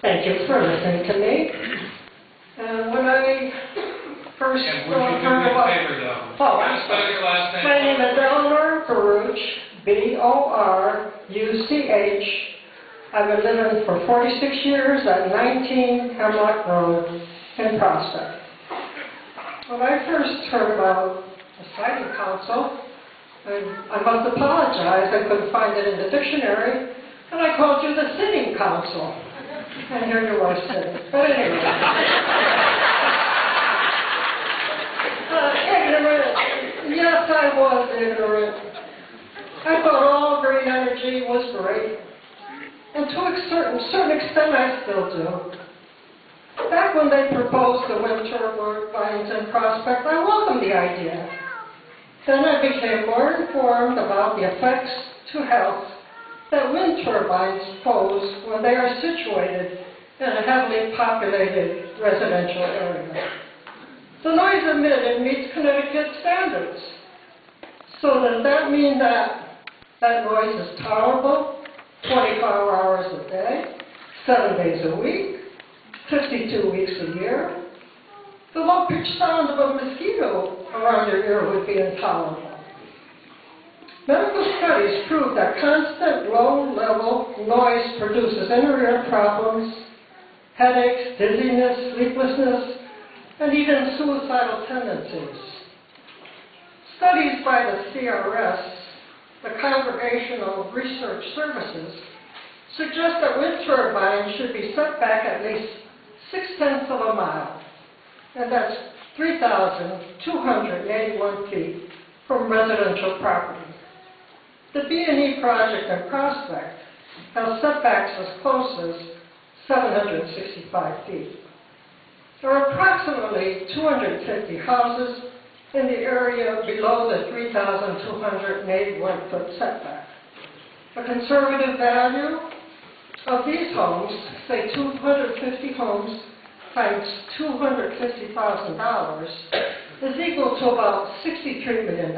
Thank you for listening to me. When I first And would you do me a favor, though? Can you spell your last name? My name is Eleanor Baruch, B-O-R-U-C-H. I've been living for 46 years at 19 Hemlock Road in Prospect. When I first heard about the Siting Council, I must apologize, I couldn't find it in the dictionary, and I called you the Sitting Council. And here you are sitting. But anyway. Ignorant. Yes, I was ignorant. I thought all green energy was great. And to a certain extent, I still do. Back when they proposed the wind turbines in Prospect, I welcomed the idea. Then I became more informed about the effects to health that wind turbines pose when they are situated in a heavily populated residential area. The noise emitted meets Connecticut standards. So does that mean that noise is tolerable 24 hours a day, 7 days a week, 52 weeks a year? The low-pitched sound of a mosquito around your ear would be intolerable. Medical studies prove that constant low-level noise produces inner ear problems, headaches, dizziness, sleeplessness, and even suicidal tendencies. Studies by the CRS, the Congregational Research Services, suggest that wind turbines should be set back at least 0.6 of a mile, and that's 3,281 feet from residential property. The B&E project in Prospect has setbacks as close as 765 feet. There are approximately 250 houses in the area below the 3,281-foot setback. The conservative value of these homes, say 250 homes times $250,000, is equal to about $63 million.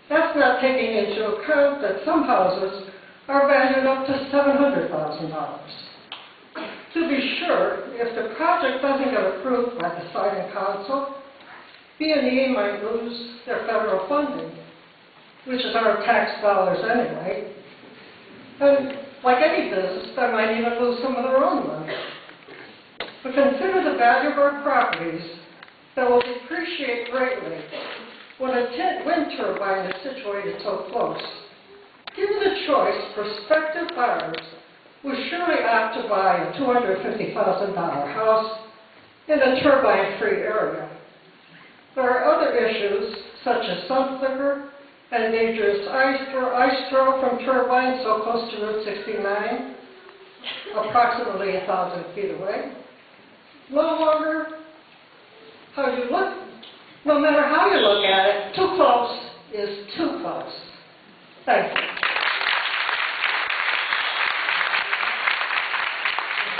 That's not taking into account that some houses are valued up to $700,000. To be sure, if the project doesn't get approved by the Siting Council, B&E might lose their federal funding, which is our tax dollars anyway. And like any business, they might even lose some of their own money. But consider the value of our properties that will depreciate greatly when a wind turbine is situated so close. Given the choice, prospective buyers will surely opt to buy a $250,000 house in a turbine-free area. There are other issues, such as sun flicker and dangerous ice throw from turbines so close to Route 69, approximately 1,000 feet away. No matter how you look at it, too close is too close. Thank you.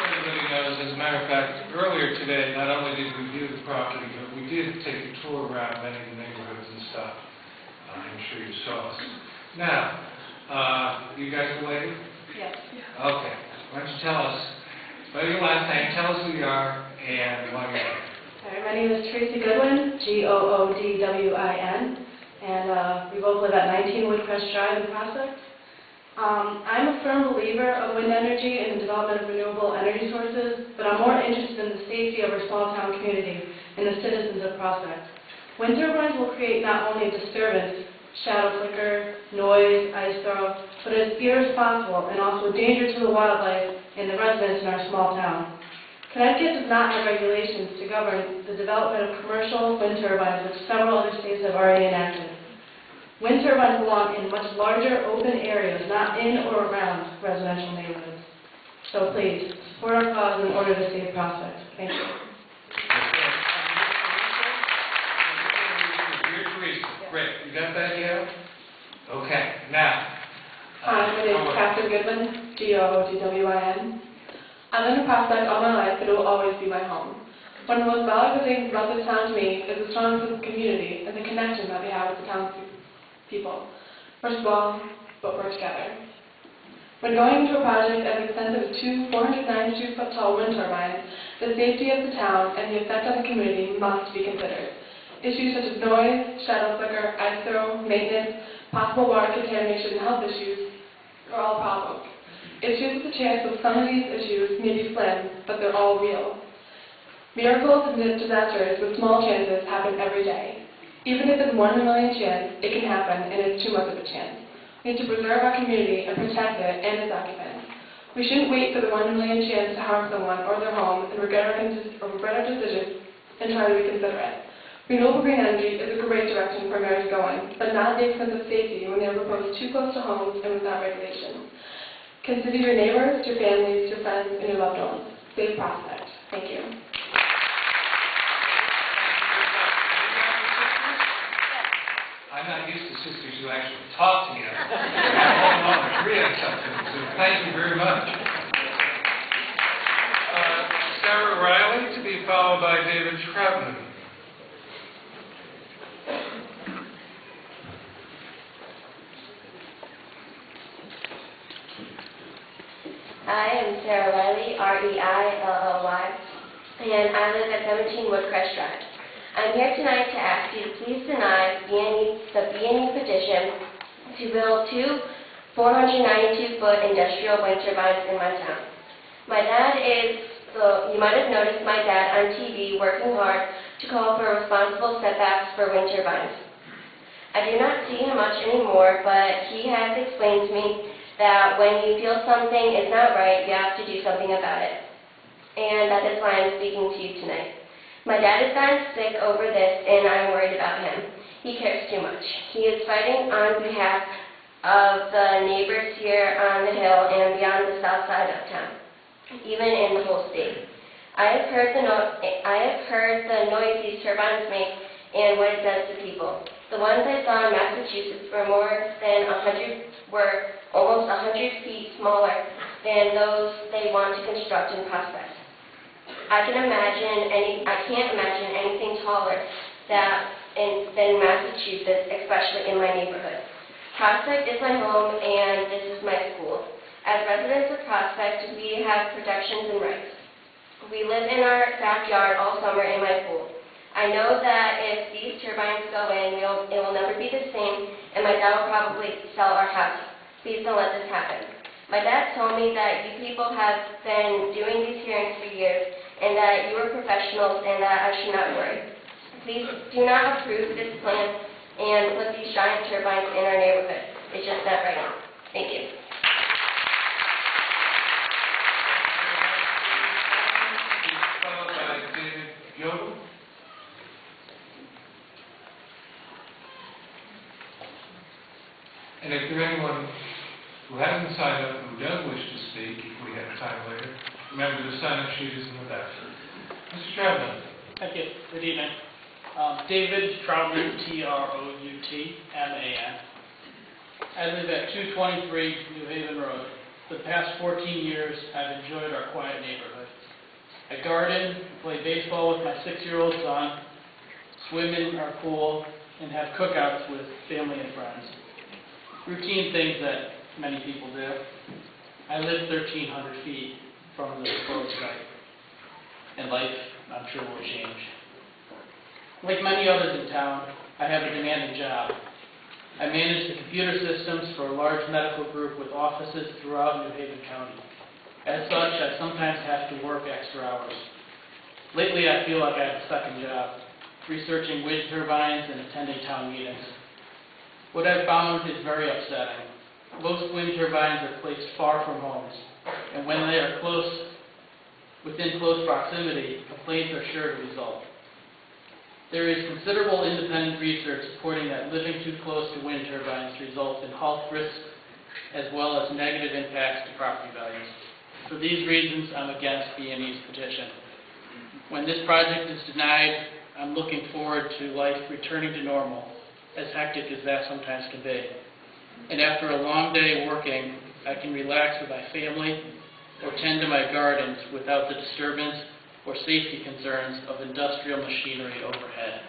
Everybody knows, as a matter of fact, earlier today, not only did we view the property, but we did take a tour around many of the neighborhoods and stuff. I'm sure you saw us. Now, you guys are waiting? Yes. Okay. Why don't you tell us, spell your last name, tell us who you are, and why you're here. Hi, my name is Tracy Goodwin, Goodwin, and we both live at 19 Woodcrest Drive in Prospect. I'm a firm believer of wind energy and the development of renewable energy sources, but I'm more interested in the safety of our small town community and the citizens of Prospect. Wind turbines will create not only a disturbance, shadow flicker, noise, ice throw, but it's irresponsible and also a danger to the wildlife and the residents in our small town. Connecticut does not have regulations to govern the development of commercial wind turbines, which several other states have already enacted. Wind turbines belong in much larger open areas, not in or around residential neighborhoods. So please, support our cause in order to save Prospect. Thank you. Great. You got that, yeah? Okay. Now. Hi, my name is Catherine Goodwin, Goodwin. I've been in Prospect all my life, but it will always be my home. One of the most valuable things about this town to me is the strong sense of community and the connection that we have with the town's people. We're small, but we're together. When going into a project as extensive as two 492-foot tall wind turbines, the safety of the town and the effect on the community must be considered. Issues such as noise, shadow flicker, ice throw, maintenance, possible water contamination, and health issues are all problems. Issues with the chance of some of these issues may be slim, but they're all real. Miracles and disasters with small chances happen every day. Even if it's 1 in a million chance, it can happen, and it's too much of a chance. We need to preserve our community and protect it and its occupants. We shouldn't wait for the 1 in a million chance to harm someone or their home and regret our decision and try to reconsider it. Renewable green energy is a great direction for America going, but not at the expense of safety when they are proposed too close to homes and without regulation. Consider your neighbors, your families, your friends, and your loved ones. Safe prospect. Thank you. I'm not used to sisters who actually talk together. I want to agree on something, so thank you very much. Sarah Riley, to be followed by David Troutman. I am Sarah Riley, R-E-I-L-L-Y, and I live at 17 Woodcrest Drive. I'm here tonight to ask you to please deny the B&E petition to build two 492-foot industrial wind turbines in my town. My dad you might have noticed my dad on TV working hard to call for responsible setbacks for wind turbines. I do not see him much anymore, but he has explained to me that when you feel something is not right, you have to do something about it. And that is why I'm speaking to you tonight. My dad has gotten sick over this, and I'm worried about him. He cares too much. He is fighting on behalf of the neighbors here on the hill and beyond the south side of town, even in the whole state. I have heard the noise these turbines make and what it does to people. The ones I saw in Massachusetts were almost 100 feet smaller than those they want to construct in Prospect. I can't imagine anything taller than Massachusetts, especially in my neighborhood. Prospect is my home and this is my school. As residents of Prospect, we have protections and rights. We live in our backyard all summer in my pool. I know that if these turbines go in, it will never be the same, and my dad will probably sell our house. Please don't let this happen. My dad told me that you people have been doing these hearings for years, and that you are professionals, and that I should not worry. Please do not approve this plan and put these giant turbines in our neighborhood. It's just not right. Thank you. Followed by David Yoder. And if there's anyone who hasn't signed up who does wish to speak, if we have time later, remember the sign-up sheet is in the back. Mr. Troutman. Thank you. Good evening. David Troutman, Troutman. I live at 223 New Haven Road. The past 14 years, I've enjoyed our quiet neighborhood. I garden, play baseball with my 6-year-old son, swim in our pool, and have cookouts with family and friends. Routine things that many people do. I live 1,300 feet from the proposed site, and life, I'm sure, will change. Like many others in town, I have a demanding job. I manage the computer systems for a large medical group with offices throughout New Haven County. As such, I sometimes have to work extra hours. Lately, I feel like I have a second job, researching wind turbines and attending town meetings. What I've found is very upsetting. Most wind turbines are placed far from homes, and when they are within close proximity, complaints are sure to result. There is considerable independent research supporting that living too close to wind turbines results in health risks as well as negative impacts to property values. For these reasons, I'm against B&E's petition. When this project is denied, I'm looking forward to life returning to normal, as hectic as that sometimes can be. And after a long day working, I can relax with my family or tend to my gardens without the disturbance or safety concerns of industrial machinery overhead.